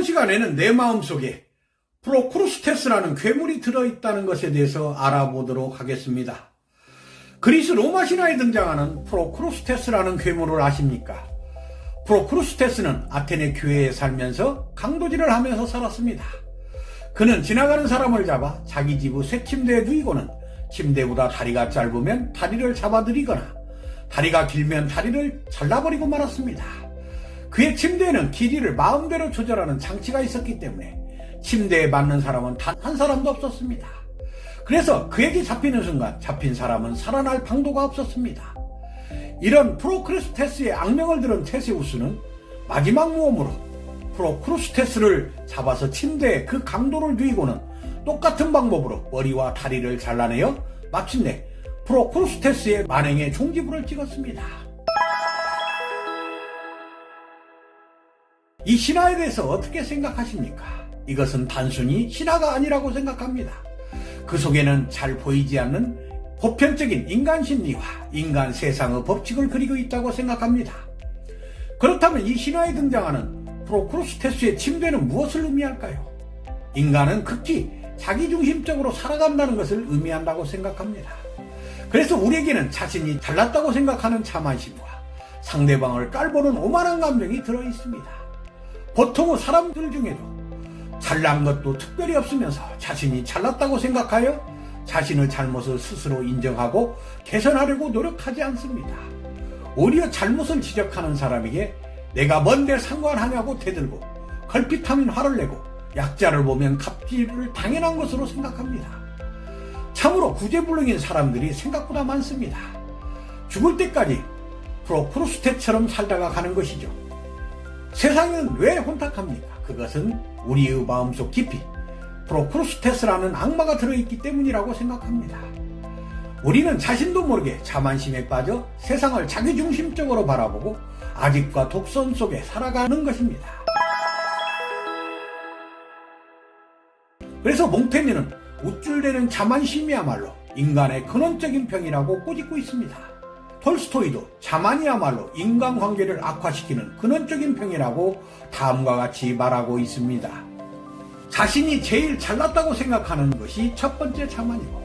이번 시간에는 내 마음속에 프로크루스테스라는 괴물이 들어있다는 것에 대해서 알아보도록 하겠습니다. 그리스 로마 신화에 등장하는 프로크루스테스라는 괴물을 아십니까? 프로크루스테스는 아테네 교회에 살면서 강도질을 하면서 살았습니다. 그는 지나가는 사람을 잡아 자기 집의 새 침대에 누이고는 침대보다 다리가 짧으면 다리를 잡아들이거나 다리가 길면 다리를 잘라버리고 말았습니다. 그의 침대에는 길이를 마음대로 조절하는 장치가 있었기 때문에 침대에 맞는 사람은 단 한 사람도 없었습니다. 그래서 그에게 잡히는 순간 잡힌 사람은 살아날 방도가 없었습니다. 이런 프로크루스테스의 악명을 들은 테세우스는 마지막 모험으로 프로크루스테스를 잡아서 침대에 그 강도를 누이고는 똑같은 방법으로 머리와 다리를 잘라내어 마침내 프로크루스테스의 만행에 종지부를 찍었습니다. 이 신화에 대해서 어떻게 생각하십니까? 이것은 단순히 신화가 아니라고 생각합니다. 그 속에는 잘 보이지 않는 보편적인 인간 심리와 인간 세상의 법칙을 그리고 있다고 생각합니다. 그렇다면 이 신화에 등장하는 프로크루스테스의 침대는 무엇을 의미할까요? 인간은 극히 자기중심적으로 살아간다는 것을 의미한다고 생각합니다. 그래서 우리에게는 자신이 잘났다고 생각하는 자만심과 상대방을 깔보는 오만한 감정이 들어있습니다. 보통의 사람들 중에도 잘난 것도 특별히 없으면서 자신이 잘났다고 생각하여 자신의 잘못을 스스로 인정하고 개선하려고 노력하지 않습니다. 오히려 잘못을 지적하는 사람에게 내가 뭔데 상관하냐고 대들고 걸핏하면 화를 내고 약자를 보면 갑질을 당연한 것으로 생각합니다. 참으로 구제불능인 사람들이 생각보다 많습니다. 죽을 때까지 프로크루스테스처럼 살다가 가는 것이죠. 세상은 왜 혼탁합니까? 그것은 우리의 마음속 깊이 프로크루스테스라는 악마가 들어있기 때문이라고 생각합니다. 우리는 자신도 모르게 자만심에 빠져 세상을 자기중심적으로 바라보고 아집과 독선 속에 살아가는 것입니다. 그래서 몽테뉴는 우쭐대는 자만심이야말로 인간의 근원적인 병이라고 꼬집고 있습니다. 톨스토이도 자만이야말로 인간관계를 악화시키는 근원적인 병이라고 다음과 같이 말하고 있습니다. 자신이 제일 잘났다고 생각하는 것이 첫 번째 자만이고,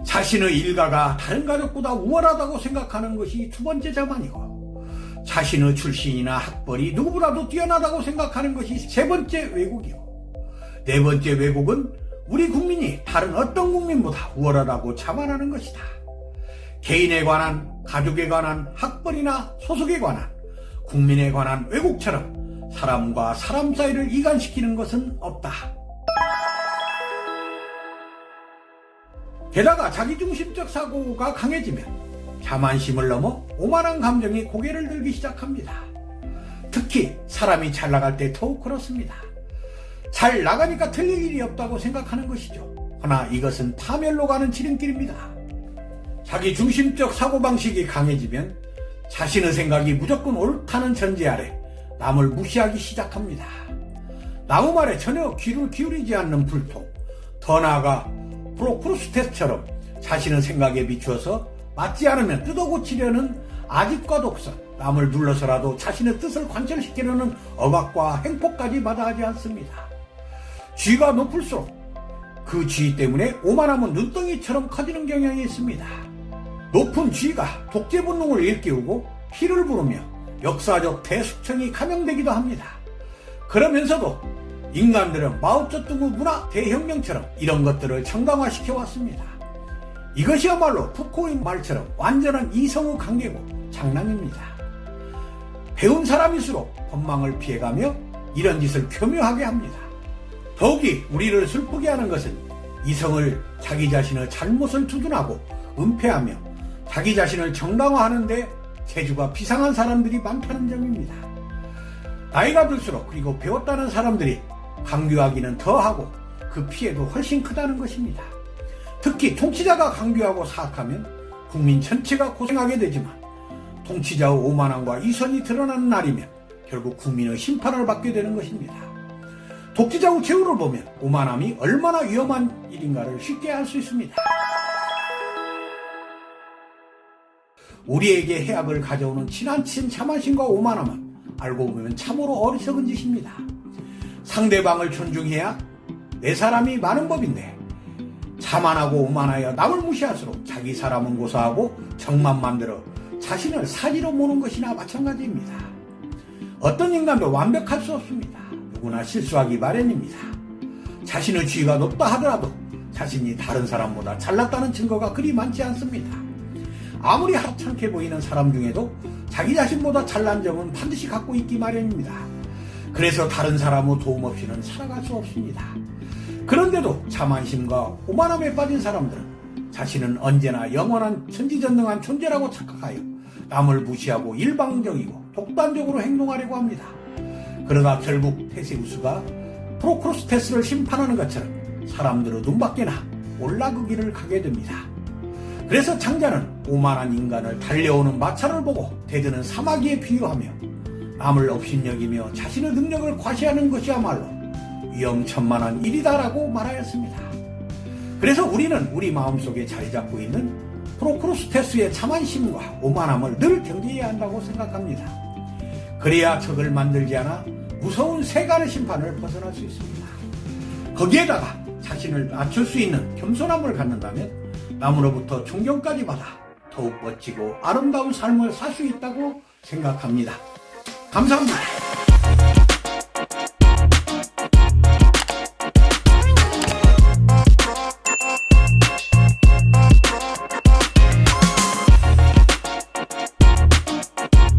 자신의 일가가 다른 가족보다 우월하다고 생각하는 것이 두 번째 자만이고, 자신의 출신이나 학벌이 누구보다도 뛰어나다고 생각하는 것이 세 번째 왜곡이고, 네 번째 왜곡은 우리 국민이 다른 어떤 국민보다 우월하다고 자만하는 것이다. 개인에 관한, 가족에 관한, 학벌이나 소속에 관한, 국민에 관한 왜곡처럼 사람과 사람 사이를 이간시키는 것은 없다. 게다가 자기중심적 사고가 강해지면 자만심을 넘어 오만한 감정이 고개를 들기 시작합니다. 특히 사람이 잘 나갈 때 더욱 그렇습니다. 잘 나가니까 틀릴 일이 없다고 생각하는 것이죠. 허나 이것은 파멸로 가는 지름길입니다. 자기중심적 사고방식이 강해지면 자신의 생각이 무조건 옳다는 전제 아래 남을 무시하기 시작합니다. 남의 말에 전혀 귀를 기울이지 않는 불통, 더 나아가 프로크루스테스처럼 자신의 생각에 비추어서 맞지 않으면 뜯어고치려는 아집과 독선, 남을 눌러서라도 자신의 뜻을 관철시키려는 억압과 횡포까지 마다하지 않습니다. 쥐가 높을수록 그 쥐 때문에 오만함은 눈덩이처럼 커지는 경향이 있습니다. 높은 쥐가 독재 본능을 일깨우고 피를 부르며 역사적 대숙청이 감염되기도 합니다. 그러면서도 인간들은 마오쩌둥의 문화 대혁명처럼 이런 것들을 정당화시켜 왔습니다. 이것이야말로 푸코의 말처럼 완전한 이성의 관계고 장난입니다. 배운 사람일수록 법망을 피해가며 이런 짓을 교묘하게 합니다. 더욱이 우리를 슬프게 하는 것은 이성을 자기 자신의 잘못을 두둔하고 은폐하며 자기 자신을 정당화하는데 재주가 비상한 사람들이 많다는 점입니다. 나이가 들수록 그리고 배웠다는 사람들이 강교하기는 더하고 그 피해도 훨씬 크다는 것입니다. 특히 통치자가 강교하고 사악하면 국민 전체가 고생하게 되지만 통치자의 오만함과 이선이 드러나는 날이면 결국 국민의 심판을 받게 되는 것입니다. 독재자의 최후를 보면 오만함이 얼마나 위험한 일인가를 쉽게 알 수 있습니다. 우리에게 해악을 가져오는 지나친 자만심과 오만함은 알고 보면 참으로 어리석은 짓입니다. 상대방을 존중해야 내 사람이 많은 법인데 자만하고 오만하여 남을 무시할수록 자기 사람은 고사하고 정만 만들어 자신을 사지로 모는 것이나 마찬가지입니다. 어떤 인간도 완벽할 수 없습니다. 누구나 실수하기 마련입니다. 자신의 지위가 높다 하더라도 자신이 다른 사람보다 잘났다는 증거가 그리 많지 않습니다. 아무리 하찮게 보이는 사람 중에도 자기 자신보다 잘난 점은 반드시 갖고 있기 마련입니다. 그래서 다른 사람의 도움 없이는 살아갈 수 없습니다. 그런데도 자만심과 오만함에 빠진 사람들은 자신은 언제나 영원한 천지전능한 존재라고 착각하여 남을 무시하고 일방적이고 독단적으로 행동하려고 합니다. 그러다 결국 테세우스가 프로크로스테스를 심판하는 것처럼 사람들의 눈밖에나 올라그기를 가게 됩니다. 그래서 장자는 오만한 인간을 달려오는 마차를 보고 대드는 사마귀에 비유하며 남을 업신여기며 자신의 능력을 과시하는 것이야말로 위험천만한 일이다라고 말하였습니다. 그래서 우리는 우리 마음속에 자리 잡고 있는 프로크로스테스의 자만심과 오만함을 늘 경계해야 한다고 생각합니다. 그래야 적을 만들지 않아 무서운 세간의 심판을 벗어날 수 있습니다. 거기에다가 자신을 낮출 수 있는 겸손함을 갖는다면 남으로부터 존경까지 받아 더욱 멋지고 아름다운 삶을 살 수 있다고 생각합니다. 감사합니다.